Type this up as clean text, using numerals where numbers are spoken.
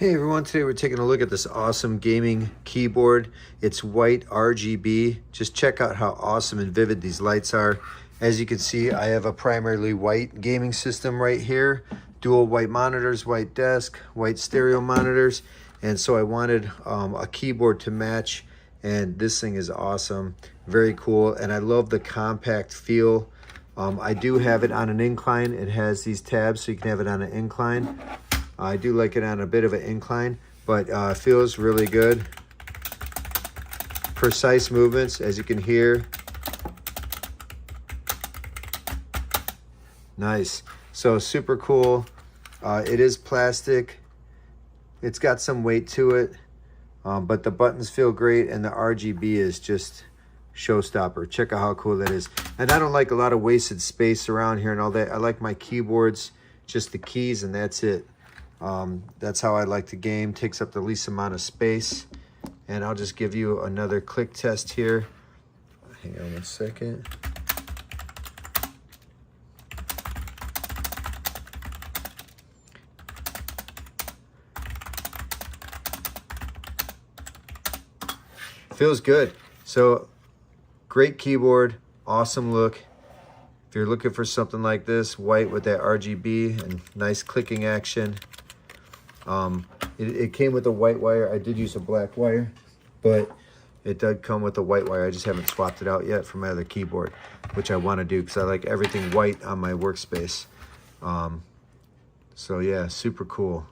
Hey everyone, today we're taking a look at this awesome gaming keyboard. It's white RGB. Just check out how awesome and vivid these lights are. As you can see, I have a primarily white gaming system right here. Dual white monitors, white desk, white stereo monitors. And so I wanted a keyboard to match, and this thing is awesome. Very cool, and I love the compact feel. I do have it on an incline. It has these tabs so you can have it on an incline. I do like it on a bit of an incline, but feels really good. Precise movements, as you can hear. Nice. So super cool. It is plastic. It's got some weight to it, but the buttons feel great, and the RGB is just showstopper. Check out how cool that is. And I don't like a lot of wasted space around here and all that. I like my keyboards, just the keys, and that's it. That's how I like to game. Takes up the least amount of space. And I'll just give you another click test here. Hang on one second. Feels good. So great keyboard, awesome look. If you're looking for something like this, white with that RGB and nice clicking action. It came with a white wire. I did use a black wire, but it did come with a white wire. I just haven't swapped it out yet for my other keyboard, which I want to do because I like everything white on my workspace. So yeah, super cool.